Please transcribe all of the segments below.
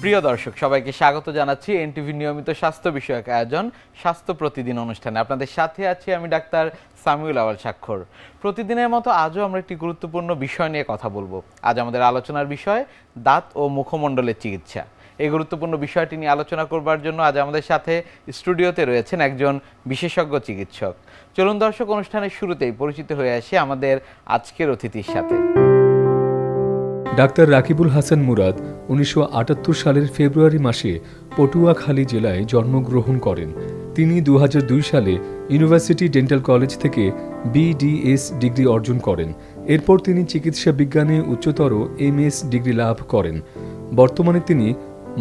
প্রিয় দর্শক সবাইকে স্বাগত জানাচ্ছি এনটিভি নিয়মিত স্বাস্থ্য বিষয়ক আয়োজন স্বাস্থ্য প্রতিদিন অনুষ্ঠানে। আপনাদের সাথে আছি আমি ডাক্তার সামিউল আওয়াল স্বাক্ষর। প্রতিদিনের মতো আজও আমরা একটি গুরুত্বপূর্ণ বিষয় নিয়ে কথা বলবো। আজ আমাদের আলোচনার বিষয় দাঁত ও মুখমণ্ডলের চিকিৎসা। এই গুরুত্বপূর্ণ বিষয়টি নিয়ে আলোচনা করবার জন্য আজ আমাদের সাথে স্টুডিওতে রয়েছেন একজন বিশেষজ্ঞ চিকিৎসক। চলুন দর্শক, অনুষ্ঠানের শুরুতেই পরিচিত হয়ে আসি আমাদের আজকের অতিথির সাথে। ডাক্তার রাকিবুল হাসান মুরাদ 1978 সালের ফেব্রুয়ারি মাসে পটুয়াখালী জেলায় জন্মগ্রহণ করেন। তিনি 2002 সালে ইউনিভার্সিটি ডেন্টাল কলেজ থেকে BDS ডিগ্রি অর্জন করেন। এরপর তিনি চিকিৎসা বিজ্ঞানে উচ্চতর MS ডিগ্রি লাভ করেন। বর্তমানে তিনি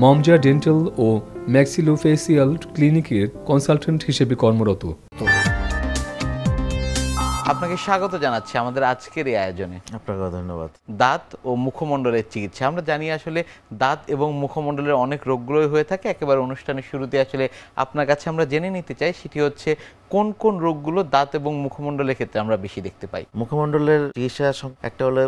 মমজা ডেন্টাল ও ম্যাক্সিলোফেসিয়াল ক্লিনিকের কনসালটেন্ট হিসেবে কর্মরত। আপনাকে স্বাগত জানাচ্ছি আমাদের আজকের এই আয়োজনে। আপনাকে ধন্যবাদ। দাঁত ও মুখমণ্ডলের চিকিৎসা, আমরা জানি আসলে দাঁত এবং মুখমণ্ডলের অনেক রোগগুলোই হয়ে থাকে। একেবারে অনুষ্ঠানের শুরুতে আসলে আপনার কাছে আমরা জেনে নিতে চাই সেটি হচ্ছে কোন কোন রোগগুলো দাঁত এবং মুখমণ্ডলের ক্ষেত্রে আমরা বেশি দেখতে পাই। মুখমণ্ডলের চিকিৎসা একটা হলো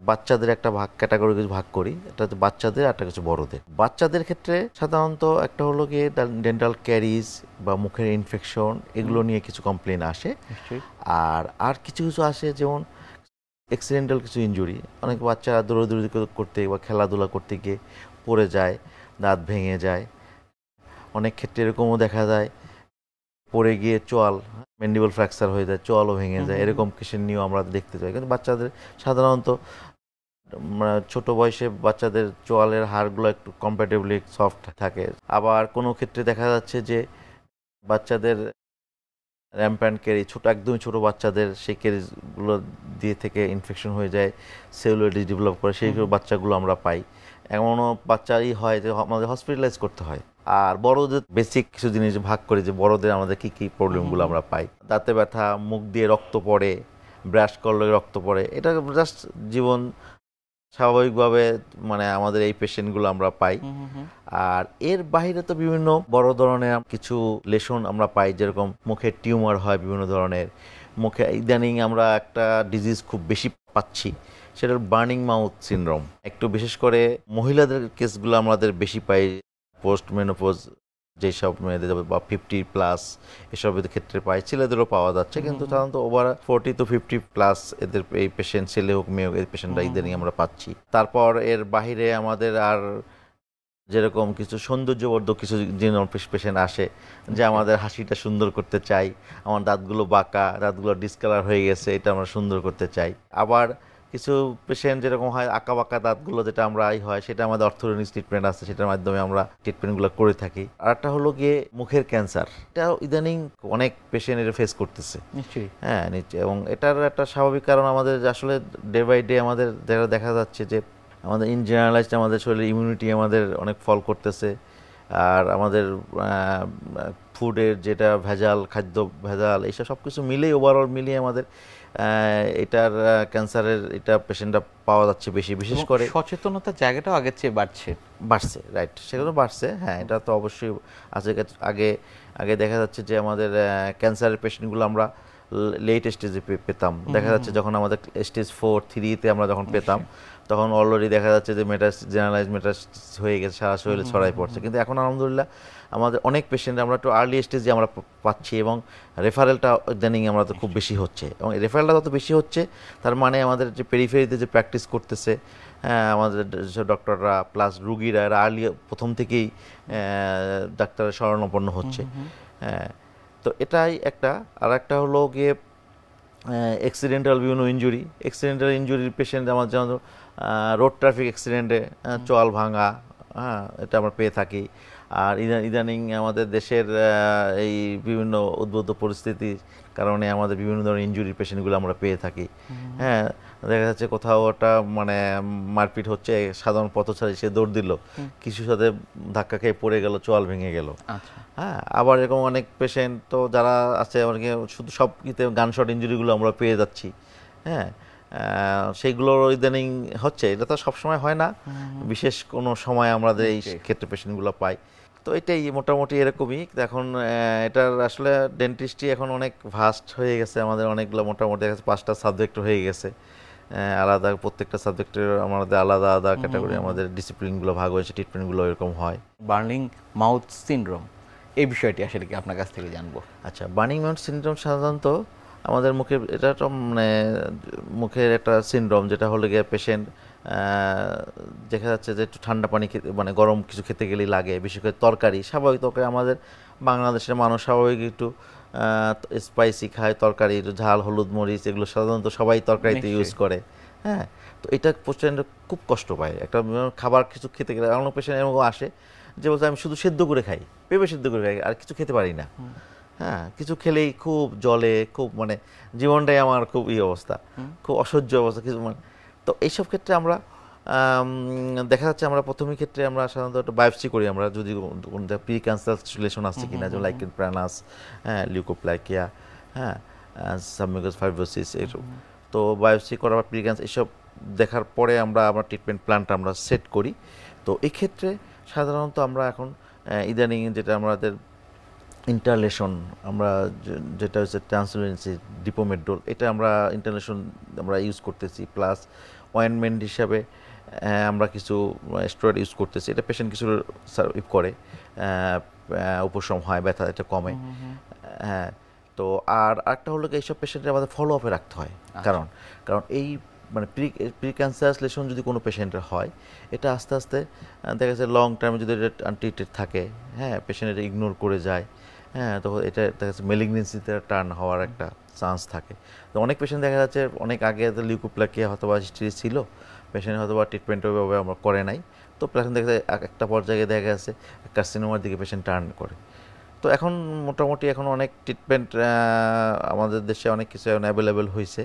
বাচ্চাদের একটা ক্যাটাগরি কিছু ভাগ করি, এটা হচ্ছে বাচ্চাদের, একটা কিছু বড়দের। বাচ্চাদের ক্ষেত্রে সাধারণত একটা হলো গিয়ে ডেন্টাল ক্যারিজ বা মুখের ইনফেকশন, এগুলো নিয়ে কিছু কমপ্লেন আসে। আর কিছু কিছু আসে যেমন অ্যাক্সিডেন্টাল কিছু ইনজুরি, অনেক বাচ্চারা দৌড়াদৌড়ি করতে বা খেলাধুলা করতে গিয়ে পড়ে যায়, দাঁত ভেঙে যায়। অনেক ক্ষেত্রে এরকমও দেখা যায় পড়ে গিয়ে চোয়াল ম্যান্ডিবল ফ্র্যাকচার হয়ে যায়, চোয়ালও ভেঙে যায়, এরকম কেসের নিয়েও আমরা দেখতে পাই। কিন্তু বাচ্চাদের সাধারণত ছোট বয়সে বাচ্চাদের চোয়ালের হাড়গুলো একটু কম্প্যারেটিভলি সফট থাকে। আবার কোনো ক্ষেত্রে দেখা যাচ্ছে যে বাচ্চাদের র্যাম্প্যান্ট ক্যারি, একদমই ছোট বাচ্চাদের সেই ক্যারিজগুলো দিয়ে থেকে ইনফেকশন হয়ে যায়, সেলুলাইটিস ডেভেলপ করে, সেই বাচ্চাগুলো আমরা পাই। এমনও বাচ্চাই হয় যে আমাদের হসপিটালাইজ করতে হয়। আর বড়দের বেসিক কিছু জিনিস ভাগ করে যে বড়দের আমাদের কী কী প্রবলেমগুলো আমরা পাই। দাঁতে ব্যথা, মুখ দিয়ে রক্ত পড়ে, ব্রাশ করলে রক্ত পড়ে, এটা জাস্ট জীবন স্বাভাবিকভাবে আমাদের এই পেশেন্টগুলো আমরা পাই। আর এর বাইরে তো বিভিন্ন বড় ধরনের কিছু লেশন আমরা পাই, যেরকম মুখের টিউমার হয় বিভিন্ন ধরনের। মুখে ইদানিং আমরা একটা ডিজিজ খুব বেশি পাচ্ছি, সেটার বার্নিং মাউথ সিনড্রোম। একটু বিশেষ করে মহিলাদের কেসগুলো আমাদের বেশি পাই, পোস্ট মেনোপজ যেসব মেয়েদের বা 50+ এসবের ক্ষেত্রে পাই। ছেলেদেরও পাওয়া যাচ্ছে, কিন্তু সাধারণত ওভার 40 to 50+ এদের এই পেশেন্ট, ছেলে হোক মেয়ে হোক, এই পেশেন্টরা ইদানিং আমরা পাচ্ছি। তারপর এর বাহিরে আমাদের আর যেরকম কিছু সৌন্দর্যবর্ধক কিছু পেশেন্ট আসে, যে আমাদের হাসিটা সুন্দর করতে চাই, আমার দাঁতগুলো বাঁকা, দাঁতগুলো ডিসকালার হয়ে গেছে, এটা আমরা সুন্দর করতে চাই। আবার কিছু পেশেন্ট যেরকম হয় আঁকা বাঁকা দাঁতগুলো, যেটা আমরা হয় সেটা আমাদের অর্থোডন্টিক ট্রিটমেন্ট আছে, সেটার মাধ্যমে আমরা ট্রিটমেন্টগুলো করে থাকি। আর একটা হলো গিয়ে মুখের ক্যান্সার, এটা ইদানিং অনেক পেশেন্ট এটা ফেস করতেছে। হ্যাঁ, এবং এটার একটা স্বাভাবিক কারণ আমাদের আসলে ডে বাই ডে আমাদের দেখা যাচ্ছে যে আমাদের ইন জেনারেলাইজড আমাদের শরীরের ইমিউনিটি আমাদের অনেক ফল করতেছে। আর আমাদের ফুডের যেটা ভেজাল, খাদ্য ভেজাল, এইসব সব কিছু মিলেই ওভারঅল মিলিয়ে আমাদের এটার ক্যান্সারের এটা পেশেন্টটা পাওয়া যাচ্ছে বেশি। বিশেষ করে সচেতনতার জায়গাটাও আগের চেয়ে বাড়ছে, রাইট, সেগুলো বাড়ছে। হ্যাঁ, এটা তো অবশ্যই আছে। আগে দেখা যাচ্ছে যে আমাদের ক্যান্সারের পেশেন্টগুলো আমরা লেট স্টেজে পেতাম। দেখা যাচ্ছে যখন আমাদের স্টেজ 4-3-তে আমরা যখন পেতাম, তখন অলরেডি দেখা যাচ্ছে যে জেনারেলাইজ মেটাস্টাসিস হয়ে গেছে, সারা শরীরে ছড়াই পড়ছে। কিন্তু এখন আলহামদুলিল্লাহ আমাদের অনেক পেশেন্ট আমরা একটু আর্লি স্টেজে আমরা পাচ্ছি, এবং রেফারেলটা ইদানিং আমরা তো খুব বেশি হচ্ছে। এবং রেফারেলটা যত বেশি হচ্ছে, তার মানে আমাদের যে পেরিফেরিতে যে প্র্যাকটিস করতেছে আমাদের ডক্টররা প্লাস রুগীরা, এরা আর্লি প্রথম থেকেই ডাক্তারের শরণাপন্ন হচ্ছে। হ্যাঁ, তো এটাই একটা। আর একটা হলো গিয়ে অ্যাক্সিডেন্টাল বিভিন্ন ইনজুরি। অ্যাক্সিডেন্টাল ইনজুরির পেশেন্ট আমার যেমন রোড ট্রাফিক অ্যাক্সিডেন্টে চোয়াল ভাঙা, হ্যাঁ, এটা আমরা পেয়ে থাকি। আর ইদানিং আমাদের দেশের এই বিভিন্ন উদ্বুদ্ধ পরিস্থিতির কারণে আমাদের বিভিন্ন ধরনের ইনজুরির পেশেন্টগুলো আমরা পেয়ে থাকি। হ্যাঁ, দেখা যাচ্ছে কোথাও ওটা মারপিট হচ্ছে, সাধারণ পথচারী সে দৌড় দিল, কিছুর সাথে ধাক্কা খেয়ে পড়ে গেল, চোয়াল ভেঙে গেল। হ্যাঁ, আবার এরকম অনেক পেশেন্ট তো যারা আছে অনেকে শুধু সব গানশট ইনজুরিগুলো আমরা পেয়ে যাচ্ছি। হ্যাঁ, সেইগুলোর ইদানিং হচ্ছে। এটা তো সবসময় হয় না, বিশেষ কোনো সময় আমাদের এই ক্ষেত্রে পেশেন্টগুলো পাই। তো এটাই মোটামুটি এরকমই। এখন এটার আসলে ডেন্টিস্ট্রি এখন অনেক ভাস্ট হয়ে গেছে, আমাদের অনেকগুলো মোটামুটি 5টা সাবজেক্ট হয়ে গেছে। আলাদা প্রত্যেকটা সাবজেক্টের আমাদের আলাদা আলাদা ক্যাটাগরি, আমাদের ডিসিপ্লিনগুলো ভাগ হয়েছে, ট্রিটমেন্টগুলো এরকম হয়। বার্নিং মাউথ সিনড্রোম, এই বিষয়টি আসলে কি আপনার কাছ থেকে জানবো। আচ্ছা, বার্নিং মাউথ সিনড্রোম সাধারণত আমাদের মুখে, এটা একটা মানে মুখের একটা সিনড্রোম, যেটা হলে গিয়ে পেশেন্ট দেখা যাচ্ছে যে একটু ঠান্ডা পানি খেতে, মানে গরম কিছু খেতে গেলেই লাগে, বিশেষ করে তরকারি, স্বাভাবিক তরকারি, আমাদের বাংলাদেশের মানুষ স্বাভাবিক একটু স্পাইসি খায়, তরকারি একটু ঝাল, হলুদ, মরিচ, এগুলো সাধারণত সবাই তরকারিতে ইউজ করে। হ্যাঁ, তো এটা পেশেন্ট খুব কষ্ট পায়, একটা খাবার কিছু খেতে গেলে। অনেক পেশেন্ট এরকম আসে যে বলছে আমি শুধু সেদ্ধ করে খাই, পেঁপে সেদ্ধ করে খাই, আর কিছু খেতে পারি না। হ্যাঁ, কিছু খেলেই খুব জলে, খুব মানে জীবনটাই আমার খুব অবস্থা, খুব অসহ্য অবস্থা কিছু মানে। তো এইসব ক্ষেত্রে আমরা দেখা যাচ্ছে আমরা প্রথমের ক্ষেত্রে আমরা সাধারণত একটা বায়োপসি করি, আমরা যদি প্রি ক্যান্সার রিলেশন আসছে কিনা, যেমন লাইকেন প্ল্যানাস, হ্যাঁ, লিউকোপ্লাকিয়া, হ্যাঁ, সাবমিউকাস ফাইব্রোসিস, এইসব। তো বায়োপসি করা বা প্রি ক্যান্সার এসব দেখার পরে আমরা ট্রিটমেন্ট প্ল্যানটা আমরা সেট করি। তো এই ক্ষেত্রে সাধারণত আমরা এখন ইদানিং যেটা আমাদের ইন্টারলেশন, আমরা যেটা হচ্ছে ট্রান্সলুসেন্সি ডিপোমেড্রোল, এটা আমরা ইন্টারলেশন আমরা ইউজ করতেছি, প্লাস অয়েনমেন্ট হিসাবে আমরা কিছু স্টেরয়েড ইউজ করতেছি। এটা পেশেন্ট কিছু সার্ভিভ করে, উপশম হয়, ব্যথা এটা কমে। হ্যাঁ, তো আর একটা হলো এইসব পেশেন্টের আমাদের ফলো আপে রাখতে হয়, কারণ এই মানে প্রি ক্যান্সারাস লেশন যদি কোনো পেশেন্টের হয়, এটা আস্তে আস্তে দেখা যাচ্ছে লং টার্মে যদি এটা আনট্রিটেড থাকে, হ্যাঁ, পেশেন্ট এটা ইগনোর করে যায়, হ্যাঁ, তো এটা দেখা যাচ্ছে মেলিগনেন্সিতে টার্ন হওয়ার একটা চান্স থাকে। তো অনেক পেশেন্ট দেখা যাচ্ছে অনেক আগে লিউকোপ্লাকিয়া হয়তো বা হিস্ট্রি ছিল, পেশেন্ট হয়তো বা ট্রিটমেন্ট ওইভাবে আমরা করে নাই, তো পেশেন্ট দেখা যায় একটা পর্যায়ে দেখা গেছে কার্সিনোমার দিকে পেশেন্ট টার্ন করে। তো এখন মোটামুটি এখন অনেক ট্রিটমেন্ট আমাদের দেশে অনেক কিছু এখন অ্যাভেলেবেল হয়েছে,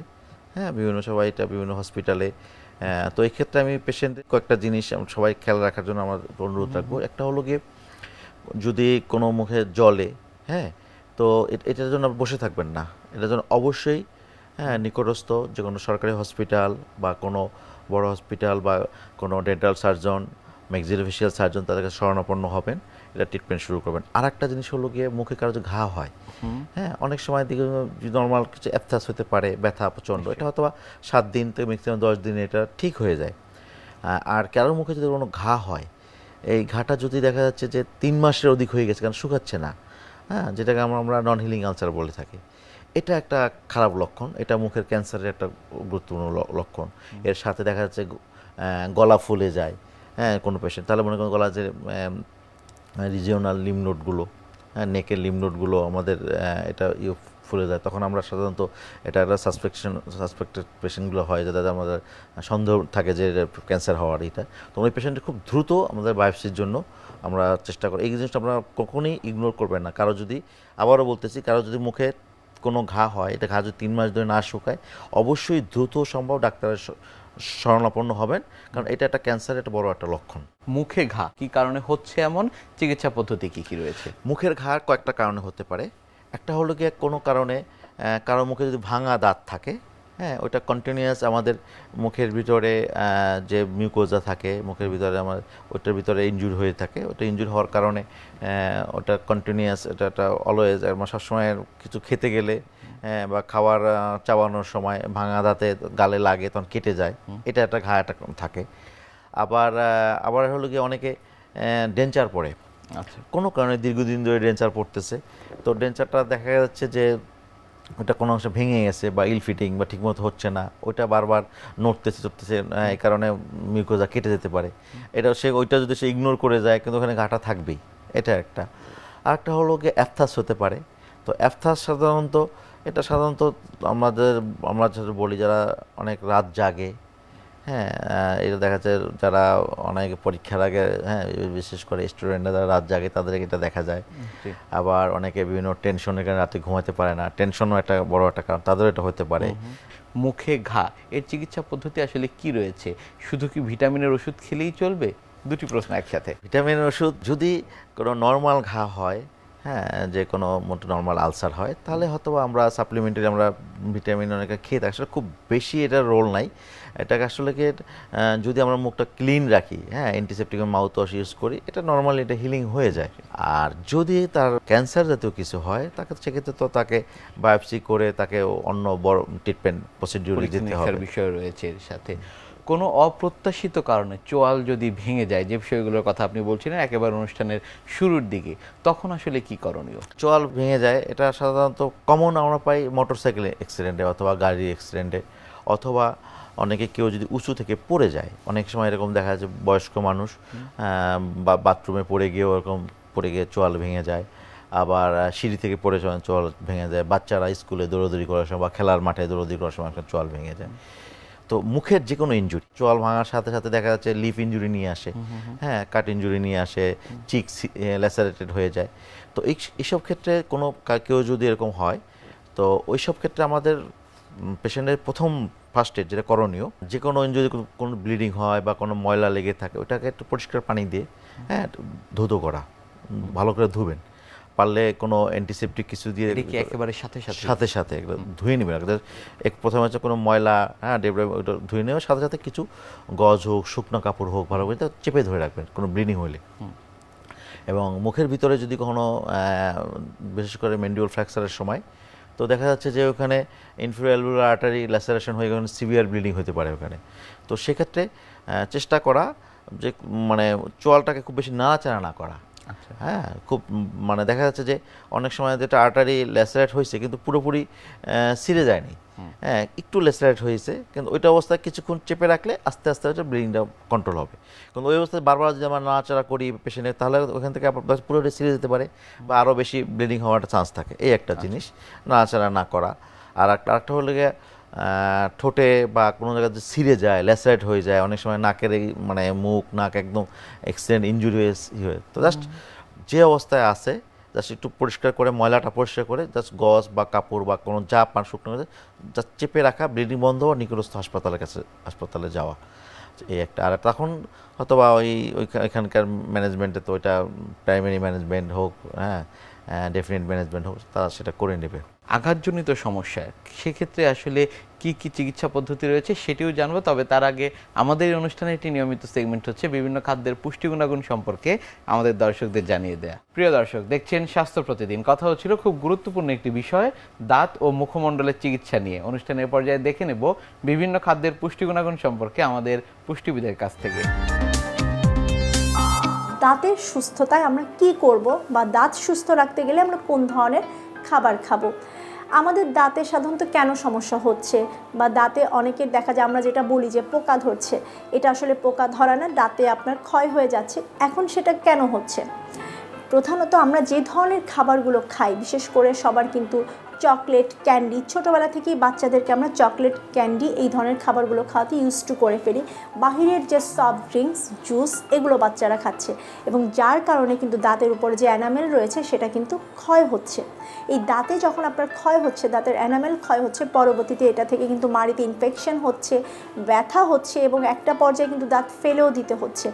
হ্যাঁ, বিভিন্ন সবাই এটা বিভিন্ন হসপিটালে। তো এই ক্ষেত্রে আমি পেশেন্টের কয়েকটা জিনিস সবাই খেয়াল রাখার জন্য আমার অনুরোধ রাখবো। একটা হলো গিয়ে যদি কোনো মুখে জলে, হ্যাঁ, তো এটার জন্য বসে থাকবেন না, এটার জন্য অবশ্যই, হ্যাঁ, নিকটস্থ যে কোনো সরকারি হসপিটাল বা কোনো বড় হসপিটাল বা কোনো ডেন্টাল সার্জন, ম্যাক্সিলোফেশিয়াল সার্জন, তাদের কাছে শরণাপন্ন হবেন, এটা ট্রিটমেন্ট শুরু করবেন। আর একটা জিনিস হলো গিয়ে মুখে কারো যে ঘা হয়, হ্যাঁ, অনেক সময় দিকে নর্মাল কিছু অ্যাপথাস হতে পারে, ব্যথা প্রচণ্ড, এটা হয়তো বা 7 দিন থেকে ম্যাক্সিমাম 10 দিনে এটা ঠিক হয়ে যায়। আর কারোর মুখে যদি কোনো ঘা হয়, এই ঘাটা যদি দেখা যাচ্ছে যে 3 মাসের অধিক হয়ে গেছে, কারণ শুকাচ্ছে না, হ্যাঁ, যেটাকে আমরা নন হিলিং আলসার বলে থাকি, এটা একটা খারাপ লক্ষণ, এটা মুখের ক্যান্সারের একটা গুরুত্বপূর্ণ লক্ষণ। এর সাথে দেখা যাচ্ছে গলা ফুলে যায়, হ্যাঁ, কোনো পেশেন্ট, তাহলে মনে করেন গলা যে রিজিওনাল লিমনোডগুলো, হ্যাঁ, নেকের লিমনোডগুলো আমাদের এটা ফুলে যায়, তখন আমরা সাধারণত এটা একটা সাসপেক্টেড পেশেন্টগুলো হয়, যাদের আমাদের সন্দেহ থাকে যে ক্যান্সার হওয়ার, এটা তো ওই পেশেন্টের খুব দ্রুত আমাদের বায়োপসির জন্য আমরা চেষ্টা করি। এই জিনিসটা আমরা কখনোই ইগনোর করবেন না। কারো যদি, আবারও বলতেছি, কারো যদি মুখে কোনো ঘা হয়, এটা ঘা যদি 3 মাস ধরে না শুকায়, অবশ্যই দ্রুত সম্ভব ডাক্তারের শরণাপন্ন হবেন, কারণ এটা একটা ক্যান্সারের একটা বড় একটা লক্ষণ। মুখে ঘা কি কারণে হচ্ছে, এমন চিকিৎসা পদ্ধতি কি কি রয়েছে? মুখের ঘা কয়েকটা কারণে হতে পারে। একটা হলো গিয়ে কোনো কারণে কারো মুখে যদি ভাঙা দাঁত থাকে, হ্যাঁ, ওইটা কন্টিনিউয়াস আমাদের মুখের ভিতরে যে মিউকোজা থাকে মুখের ভিতরে, আমার ওইটার ভিতরে ইনজুর হয়ে থাকে, ওটা ইনজুর হওয়ার কারণে ওটা কন্টিনিউয়াস, এটা অলওয়েজ, আমার সবসময় কিছু খেতে গেলে বা খাবার চাবানোর সময় ভাঙা দাঁতে গালে লাগে, তখন কেটে যায়, এটা একটা ঘা একটা থাকে। আবার হলো গিয়ে অনেকে ডেঞ্চার পড়ে, আচ্ছা, কোনো কারণে দীর্ঘদিন ধরে ডেঞ্চার পড়তেছে, তো ডেঞ্চারটা দেখা যাচ্ছে যে ওটা কোনো অংশ ভেঙে গেছে বা ইল ফিটিং বা ঠিকমতো হচ্ছে না, ওইটা বারবার নড়তেছে চড়তেছে, এই কারণে মিউকোজা কেটে যেতে পারে। এটা ওইটা যদি সে ইগনোর করে যায়, কিন্তু ওখানে ঘাটা থাকবেই, এটা একটা। আরেকটা হলো গিয়ে অ্যাপথাস হতে পারে। তো অ্যাপথাস সাধারণত আমরা যারা বলি, যারা অনেক রাত জাগে, হ্যাঁ, এটা দেখা যায় যারা অনেক পরীক্ষার আগে, হ্যাঁ, বিশেষ করে স্টুডেন্টরা যারা রাত জাগে, তাদের এটা দেখা যায়। আবার অনেকে বিভিন্ন টেনশনের কারণে রাতে ঘুমাতে পারে না, টেনশনও একটা বড় একটা কারণ, তাদেরও এটা হতে পারে। মুখে ঘা এর চিকিৎসা পদ্ধতি আসলে কি রয়েছে? শুধু কি ভিটামিনের ওষুধ খেলেই চলবে? দুটি প্রশ্ন একসাথে। ভিটামিনের ওষুধ, যদি কোনো নর্মাল ঘা হয়, হ্যাঁ, যে কোনো মোটো নর্মাল আলসার হয়, তাহলে হয়তো আমরা সাপ্লিমেন্টারি আমরা ভিটামিন অনেক খেয়ে থাকি, আসলে খুব বেশি এটার রোল নাই। এটাকে আসলে কি যদি আমরা মুখটা ক্লিন রাখি, হ্যাঁ, অ্যান্টিসেপটিক মাউথ ওয়াশ ইউজ করি, এটা নর্মালি এটা হিলিং হয়ে যায়। আর যদি তার ক্যান্সার জাতীয় কিছু হয়, তাকে সেক্ষেত্রে তো তাকে বায়োপসি করে তাকে অন্য বড় ট্রিটমেন্ট প্রসিডিউরে যেতে হবে। বিষয় রয়েছে এর সাথে। কোনো অপ্রত্যাশিত কারণে চোয়াল যদি ভেঙে যায়, যে বিষয়গুলোর কথা আপনি বলছিলেন একেবারে অনুষ্ঠানের শুরুর দিকে, তখন আসলে কি করণীয়? চোয়াল ভেঙে যায়, এটা সাধারণত কমন আমরা পাই মোটরসাইকেল অ্যাক্সিডেন্টে অথবা গাড়ির অ্যাক্সিডেন্টে, অথবা অনেকে কেউ যদি উঁচু থেকে পড়ে যায়। অনেক সময় এরকম দেখা যায় বয়স্ক মানুষ বা বাথরুমে পড়ে গিয়েও এরকম পড়ে গিয়ে চোয়াল ভেঙে যায়। আবার সিঁড়ি থেকে পড়ে চোয়াল ভেঙে যায়। বাচ্চারা স্কুলে দৌড়াদৌড়ি করার সময় বা খেলার মাঠে দৌড়াদৌড়ি করার সময় চোয়াল ভেঙে যায়। তো মুখের যে কোনো ইনজুরি, চোয়াল ভাঙার সাথে সাথে দেখা যাচ্ছে লিপ ইনজুরি নিয়ে আসে, হ্যাঁ, কাট ইনজুরি নিয়ে আসে, চিক ল্যাসারেটেড হয়ে যায়। তো এইসব ক্ষেত্রে কোনো কেউ যদি এরকম হয়, তো ওই সব ক্ষেত্রে আমাদের পেশেন্টের প্রথম ফার্স্ট এড যেটা করণীয়, যে কোনো ইনজুরি, কোনো ব্লিডিং হয় বা কোনো ময়লা লেগে থাকে, ওটাকে একটু পরিষ্কার পানি দিয়ে, হ্যাঁ, ধুতো করা, ভালো করে ধুবেন। পারলে কোনো অ্যান্টিসেপটিক কিছু দিয়ে একেবারে সাথে সাথে ধুয়ে নেবেন। প্রথমে হচ্ছে কোনো ময়লা, হ্যাঁ, ওটা ধুয়ে নেবে, সাথে সাথে কিছু গজ হোক, শুকনো কাপড় হোক, ভালো করে চেপে ধরে রাখবেন কোনো ব্লিডিং হলে। এবং মুখের ভিতরে যদি কোনো বিশেষ করে ম্যান্ডিবল ফ্র্যাকচারের সময়, তো দেখা যাচ্ছে যে ওখানে ইনফেরিয়র অ্যালভিওলার আর্টারি ল্যাসারেশন হয়ে গেলে সিভিয়ার ব্লিডিং হতে পারে ওখানে। তো সেক্ষেত্রে চেষ্টা করা যে মানে চোয়ালটাকে খুব বেশি নাড়াচাড়া না করা। হ্যাঁ, খুব মানে দেখা যাচ্ছে যে অনেক সময় যেটা আর্টারি ল্যাসারেট হয়েছে কিন্তু পুরোপুরি ছিঁড়ে যায়নি, হ্যাঁ, একটু ল্যাসারেট হয়েছে, কিন্তু ওইটা অবস্থায় কিছুক্ষণ চেপে রাখলে আস্তে আস্তে হচ্ছে ব্লিডিংটা কন্ট্রোল হবে। কিন্তু ওই অবস্থায় বারবার যদি আমরা নাড়াচাড়া করি পেশেন্টের, তাহলে ওখান থেকে পুরোটাই ছিঁড়ে যেতে পারে বা আরও বেশি ব্লিডিং হওয়ার একটা চান্স থাকে। এই একটা জিনিস, নাড়াচাড়া না করা। আর আরেকটা হলে গিয়ে ঠোঁটে বা কোনো জায়গায় যদি ছিঁড়ে যায়, ল্যাসারেট হয়ে যায়, অনেক সময় নাকের মানে মুখ নাক একদম অ্যাক্সিডেন্ট ইনজুরি হয়ে, তো জাস্ট যে অবস্থায় আছে জাস্ট একটু পরিষ্কার করে, ময়লাটা পরিষ্কার করে জাস্ট গজ বা কাপড় বা কোনো যা পান শুকনো জাস্ট চেপে রাখা, ব্লিডিং বন্ধ হওয়া, নিকটস্থ হাসপাতালে যাওয়া, এই একটা। আর তখন হয়তো বা ওইখানকার ম্যানেজমেন্টে, তো ওইটা প্রাইমারি ম্যানেজমেন্ট হোক, হ্যাঁ, ডেফিনেট ম্যানেজমেন্ট হোক, তারা সেটা করে নেবে। আঘাতজনিত সমস্যা, সেক্ষেত্রে আসলে কি কি চিকিৎসা পদ্ধতি রয়েছে সেটিও জানবো। তবে তার আগে আমাদের এই অনুষ্ঠানে একটি নিয়মিত সেগমেন্ট হচ্ছে বিভিন্ন খাদ্যের পুষ্টি গুণাগুণ সম্পর্কে আমাদের দর্শকদের জানিয়ে দেয়া। প্রিয় দর্শক, দেখছেন স্বাস্থ্য প্রতিদিন। কথা হচ্ছিল খুব গুরুত্বপূর্ণ একটি বিষয়, দাঁত ও মুখমণ্ডলের চিকিৎসা নিয়ে। অনুষ্ঠানের পর্যায়ে দেখে নেব বিভিন্ন খাদ্যের পুষ্টি গুণাগুণ সম্পর্কে আমাদের পুষ্টিবিদের কাছ থেকে। দাঁতের সুস্থতায় আমরা কি করব, বা দাঁত সুস্থ রাখতে গেলে আমরা কোন ধরনের খাবার খাবো, আমাদের দাঁতে সাধারণত কেন সমস্যা হচ্ছে, বা দাঁতে অনেকের দেখা যায় আমরা যেটা বলি যে পোকা ধরছে, এটা আসলে পোকা ধরা না, দাঁতে আপনার ক্ষয় হয়ে যাচ্ছে। এখন সেটা কেন হচ্ছে? প্রধানত আমরা যে ধরনের খাবারগুলো খাই, বিশেষ করে সবার কিন্তু চকলেট, ক্যান্ডি, ছোটোবেলা থেকেই বাচ্চাদেরকে আমরা চকলেট, ক্যান্ডি এই ধরনের খাবারগুলো খাওয়াতে টু করে ফেলি। বাহিরের যে সফট ড্রিঙ্কস, জুস, এগুলো বাচ্চারা খাচ্ছে, এবং যার কারণে কিন্তু দাঁতের উপরে যে এনামেল রয়েছে সেটা কিন্তু ক্ষয় হচ্ছে। এই দাঁতে যখন আপনার ক্ষয় হচ্ছে, দাঁতের এনামেল ক্ষয় হচ্ছে, পরবর্তীতে এটা থেকে কিন্তু মাড়িতে ইনফেকশন হচ্ছে, ব্যথা হচ্ছে, এবং একটা পর্যায়ে কিন্তু দাঁত ফেলেও দিতে হচ্ছে।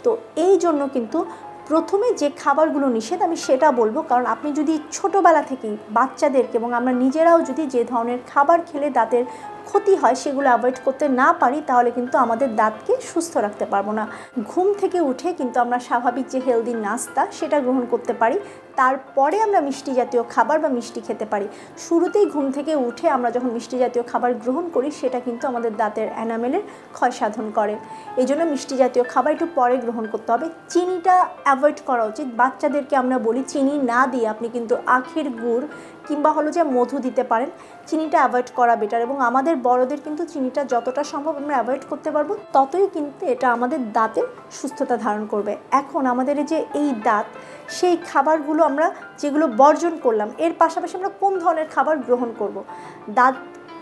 তো এই জন্য কিন্তু প্রথমে যে খাবারগুলো নিষেধ আমি সেটা বলবো, কারণ আপনি যদি ছোটোবেলা থেকেই বাচ্চাদেরকে, এবং আমরা নিজেরাও যদি যে ধরনের খাবার খেলে দাঁতের ক্ষতি হয় সেগুলো অ্যাভয়েড করতে না পারি, তাহলে কিন্তু আমাদের দাঁতকে সুস্থ রাখতে পারবো না। ঘুম থেকে উঠে কিন্তু আমরা স্বাভাবিক যে হেলদি নাস্তা সেটা গ্রহণ করতে পারি, তারপরে আমরা মিষ্টি জাতীয় খাবার বা মিষ্টি খেতে পারি। শুরুতেই ঘুম থেকে উঠে আমরা যখন মিষ্টি জাতীয় খাবার গ্রহণ করি, সেটা কিন্তু আমাদের দাঁতের এনামেলের ক্ষয় সাধন করে। এই জন্য মিষ্টি জাতীয় খাবার একটু পরে গ্রহণ করতে হবে। চিনিটা অ্যাভয়েড করা উচিত। বাচ্চাদেরকে আমরা বলি চিনি না দিয়ে আপনি কিন্তু আখের গুড় কিংবা হলো যে মধু দিতে পারেন, চিনিটা অ্যাভয়েড করা বেটার। এবং আমাদের বড়দের কিন্তু চিনিটা যতটা সম্ভব আমরা অ্যাভয়েড করতে পারবো, ততই কিন্তু এটা আমাদের দাঁতের সুস্থতা ধারণ করবে। এখন আমাদের যে এই দাঁত, সেই খাবারগুলো আমরা যেগুলো বর্জন করলাম, এর পাশাপাশি আমরা কোন ধরনের খাবার গ্রহণ করব। দাঁত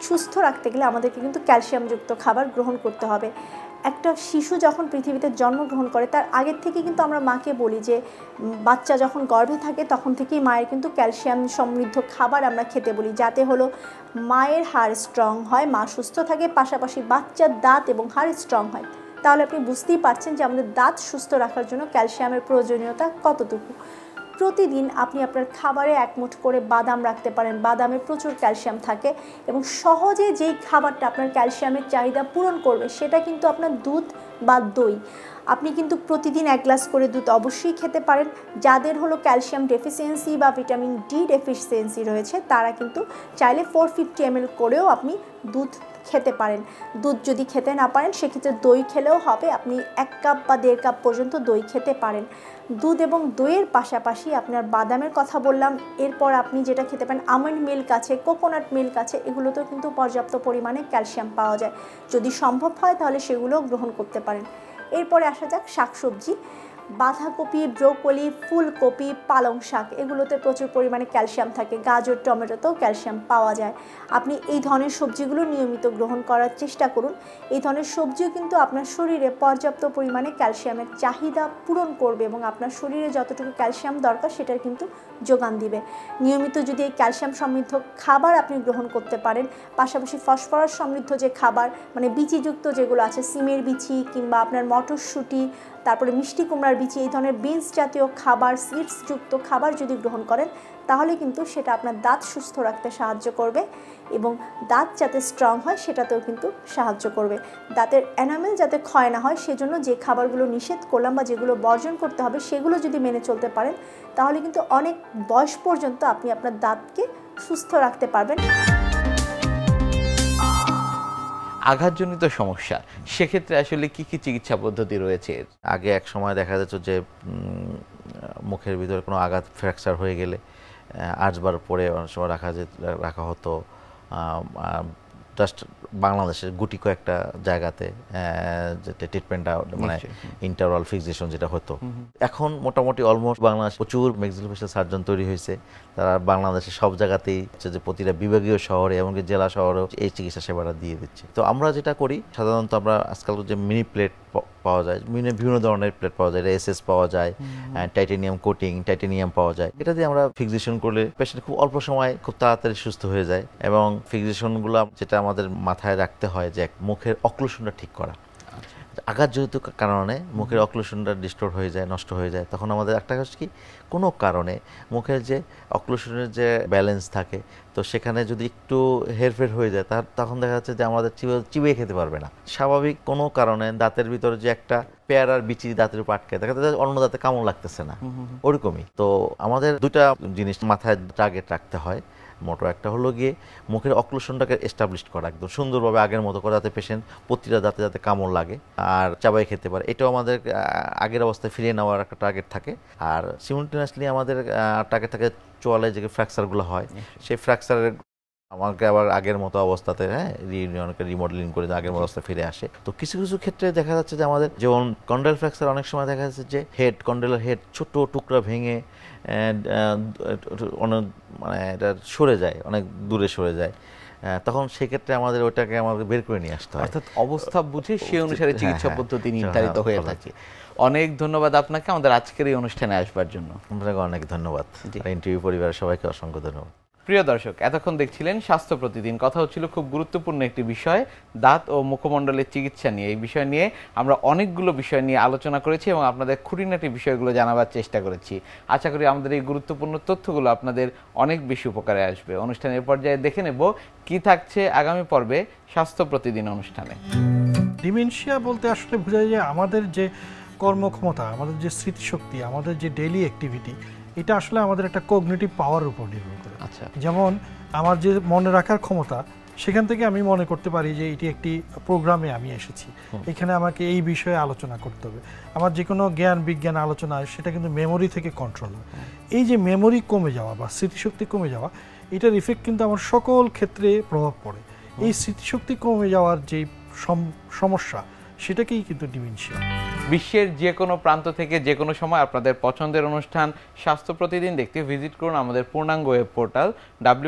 সুস্থ রাখতে গেলে আমাদেরকে কিন্তু ক্যালসিয়ামযুক্ত খাবার গ্রহণ করতে হবে। একটা শিশু যখন পৃথিবীতে জন্মগ্রহণ করে, তার আগের থেকে কিন্তু আমরা মাকে বলি যে বাচ্চা যখন গর্ভে থাকে তখন থেকেই মায়ের কিন্তু ক্যালসিয়াম সমৃদ্ধ খাবার আমরা খেতে বলি, যাতে হলো মায়ের হাড় স্ট্রং হয়, মা সুস্থ থাকে, পাশাপাশি বাচ্চার দাঁত এবং হাড় স্ট্রং হয়। তাহলে আপনি বুঝতেই পারছেন যে আমাদের দাঁত সুস্থ রাখার জন্য ক্যালসিয়ামের প্রয়োজনীয়তা কতটুকু। প্রতিদিন আপনি আপনার খাবারে 1 মুঠ করে বাদাম রাখতে পারেন। বাদামে প্রচুর ক্যালসিয়াম থাকে এবং সহজে যেই খাবারটা আপনার ক্যালসিয়ামের চাহিদা পূরণ করবে সেটা কিন্তু আপনার দুধ বা দই। আপনি কিন্তু প্রতিদিন 1 গ্লাস করে দুধ অবশ্যই খেতে পারেন। যাদের হলো ক্যালসিয়াম ডেফিসিয়েন্সি বা ভিটামিন ডি ডেফিসিয়েন্সি রয়েছে তারা কিন্তু চাইলে 450 ml করেও আপনি দুধ খেতে পারেন। দুধ যদি খেতে না পারেন সেক্ষেত্রে দই খেলেও হবে। আপনি 1 কাপ বা 1.5 কাপ পর্যন্ত দই খেতে পারেন। দুধ এবং দইয়ের পাশাপাশি আপনার বাদামের কথা বললাম, এরপর আপনি যেটা খেতে পারেন আমন্ড মিল্ক আছে, কোকোনাট মিল্ক আছে, এগুলোতেও কিন্তু পর্যাপ্ত পরিমাণে ক্যালসিয়াম পাওয়া যায়। যদি সম্ভব হয় তাহলে সেগুলোও গ্রহণ করতে পারেন। এরপরে আসা যাক শাকসবজি। বাঁধাকপি, ব্রোকলি, ফুলকপি, পালং শাক এগুলোতে প্রচুর পরিমাণে ক্যালসিয়াম থাকে। গাজর, টমেটোতেও ক্যালসিয়াম পাওয়া যায়। আপনি এই ধরনের সবজিগুলো নিয়মিত গ্রহণ করার চেষ্টা করুন। এই ধরনের সবজিও কিন্তু আপনার শরীরে পর্যাপ্ত পরিমাণে ক্যালসিয়ামের চাহিদা পূরণ করবে এবং আপনার শরীরে যতটুকু ক্যালসিয়াম দরকার সেটার কিন্তু যোগান দিবে। নিয়মিত যদি এই ক্যালসিয়াম সমৃদ্ধ খাবার আপনি গ্রহণ করতে পারেন, পাশাপাশি ফসফরাস সমৃদ্ধ যে খাবার মানে বিচিযুক্ত যেগুলো আছে, সিমের বিচি কিংবা আপনার মটরশুঁটি, তারপরে মিষ্টি কুমড়ার বিচি, এই ধরনের বিনস জাতীয় খাবার, সিডসযুক্ত খাবার যদি গ্রহণ করেন তাহলে কিন্তু সেটা আপনার দাঁত সুস্থ রাখতে সাহায্য করবে এবং দাঁত যাতে স্ট্রং হয় সেটাতেও কিন্তু সাহায্য করবে। দাঁতের এনামেল যাতে ক্ষয় না হয় সেজন্য যে খাবারগুলো নিষেধ করলাম বা যেগুলো বর্জন করতে হবে সেগুলো যদি মেনে চলতে পারেন তাহলে কিন্তু অনেক বয়স পর্যন্ত আপনি আপনার দাঁতকে সুস্থ রাখতে পারবেন। আঘাতজনিত সমস্যা, সেক্ষেত্রে আসলে কি কি চিকিৎসা পদ্ধতি রয়েছে? আগে এক সময় দেখা যেত যে মুখের ভিতরে কোনো আঘাত ফ্র্যাকচার হয়ে গেলে আসবার পরে অনেক সময় রাখা হতো জাস্ট বাংলাদেশের গুটি কয়েকটা জায়গাতে যেটা ট্রিটমেন্টটা মানে ইন্টারওয়াল ফিক্সেশন যেটা হতো। এখন মোটামুটি অলমোস্ট বাংলাদেশ প্রচুর ম্যাক্সিলোফেশিয়াল সার্জন তৈরি হয়েছে। তারা বাংলাদেশের সব জায়গাতেই যে প্রতিটা বিভাগীয় শহরে এমনকি জেলা শহরেও এই চিকিৎসা সেবাটা দিয়ে দিচ্ছে। তো আমরা যেটা করি সাধারণত আমরা আজকাল যে মিনি প্লেট পাওয়া যায়, বিভিন্ন ধরনের প্লেট পাওয়া যায়, এসএস পাওয়া যায়, টাইটেনিয়াম কোটিং, টাইটেনিয়াম পাওয়া যায়। এটা দিয়ে আমরা ফিক্সেশন করলে পেশেন্ট খুব অল্প সময় খুব তাড়াতাড়ি সুস্থ হয়ে যায়। এবং ফিক্সেশনগুলো যেটা আমাদের মাথায় রাখতে হয় যে মুখের অক্লুশনটা ঠিক করা। আঘাতজনিত কারণে মুখের অক্লুশনটা ডিস্টোর্ট হয়ে যায়, নষ্ট হয়ে যায়, তখন আমাদের একটা হচ্ছে কি কোনো কারণে মুখের যে অক্লুশনের যে ব্যালেন্স থাকে তো সেখানে যদি একটু হেরফের হয়ে যায় তখন দেখা যাচ্ছে যে আমাদের চিবিয়ে খেতে পারবে না। স্বাভাবিক কোনো কারণে দাঁতের ভিতরে যে একটা পেয়ারার বিচি দাঁতের উপর আটকে দেখা যাচ্ছে অন্য দাঁতে কামড় লাগতেছে না, ওরকমই। তো আমাদের দুটা জিনিস মাথায় টার্গেট রাখতে হয়। মোটো একটা হলো গিয়ে মুখের অক্লুশনটাকে এস্টাবলিশ করা একদম সুন্দরভাবে আগের মতো করে, যাতে পেশেন্ট প্রতিটা দাঁতে যাতে কামড় লাগে আর চাবাই খেতে পারে, এটাও আমাদের আগের অবস্থায় ফিরিয়ে নেওয়ার একটা টার্গেট থাকে। আর সিমultaneously আমাদের টার্গেট থাকে চোয়ালে যে ফ্র্যাকচারগুলো হয় সেই ফ্র্যাকচারের আমাকে আবার আগের মতো অবস্থাতে রিইউনিয়নকে রিমডেলিং করে আগের মতো অবস্থা ফিরে আসে। তো কিছু কিছু ক্ষেত্রে দেখা যাচ্ছে যে আমাদের যেমন কন্ডাইল ফ্র্যাকচার অনেক সময় দেখা যাচ্ছে যে কন্ডাইলের হেড ছোট টুকরা ভেঙে অনেক মানে এটা সরে যায়, অনেক দূরে সরে যায়, তখন সেক্ষেত্রে আমাদের ওইটাকে আমাদের বের করে নিয়ে আসতে হয়। অর্থাৎ অবস্থা বুঝে সেই অনুসারে চিকিৎসা পদ্ধতি নির্ধারিত হয়ে থাকে। অনেক ধন্যবাদ আপনাকে আমাদের আজকের এই অনুষ্ঠানে আসবার জন্য। আপনাকে অনেক ধন্যবাদ। ইন্টারভিউ পরিবারের সবাইকে অসংখ্য ধন্যবাদ। প্রিয় দর্শক, এতক্ষণ দেখছিলেন স্বাস্থ্য প্রতিদিন। কথা হচ্ছিল খুব গুরুত্বপূর্ণ একটি বিষয়, দাঁত ও মুখমণ্ডলের চিকিৎসা নিয়ে। এই বিষয় নিয়ে আমরা অনেকগুলো বিষয় নিয়ে আলোচনা করেছি এবং আপনাদের খুঁটিনাটি বিষয়গুলো জানাবার চেষ্টা করেছি। আশা করি আমাদের এই গুরুত্বপূর্ণ তথ্যগুলো আপনাদের অনেক বেশি উপকারে আসবে। অনুষ্ঠানের পর্যায়ে দেখে নেব কি থাকছে আগামী পর্বে স্বাস্থ্য প্রতিদিন অনুষ্ঠানে। ডিমেনশিয়া বলতে আসলে বোঝায় যে আমাদের যে কর্মক্ষমতা, আমাদের যে স্মৃতিশক্তি, আমাদের যে ডেইলি অ্যাক্টিভিটি, এটা আসলে আমাদের একটা কগনিটিভ পাওয়ার উপর নির্ভর করে। আচ্ছা, যেমন আমার যে মনে রাখার ক্ষমতা, সেখান থেকে আমি মনে করতে পারি যে এটি একটি প্রোগ্রামে আমি এসেছি, এখানে আমাকে এই বিষয়ে আলোচনা করতে হবে। আমার যে কোনো জ্ঞান বিজ্ঞান আলোচনা সেটা কিন্তু মেমোরি থেকে কন্ট্রোল হয়। এই যে মেমোরি কমে যাওয়া বা স্মৃতিশক্তি কমে যাওয়া, এটার ইফেক্ট কিন্তু আমার সকল ক্ষেত্রে প্রভাব পড়ে। এই স্মৃতিশক্তি কমে যাওয়ার যে সমস্যা, সেটাকেই কিন্তু ডিমেনশিয়া। বিশ্বের যে কোনো প্রান্ত থেকে যে কোনো সময় আপনাদের পছন্দের অনুষ্ঠান স্বাস্থ্য প্রতিদিন দেখতে ভিজিট করুন আমাদের পূর্ণাঙ্গ ওয়েব পোর্টাল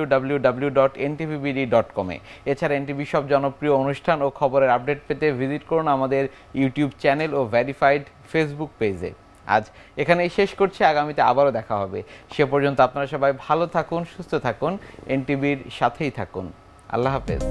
www.ntvbd.com এ। এছাড়া এনটিভি সব জনপ্রিয় অনুষ্ঠান ও খবরের আপডেট পেতে ভিজিট করুন আমাদের ইউটিউব চ্যানেল ও ভেরিফাইড ফেসবুক পেজে। আজ এখানেই শেষ করছি, আগামীতে আবারও দেখা হবে। সে পর্যন্ত আপনারা সবাই ভালো থাকুন, সুস্থ থাকুন, এনটিভির সাথেই থাকুন। আল্লাহ হাফেজ।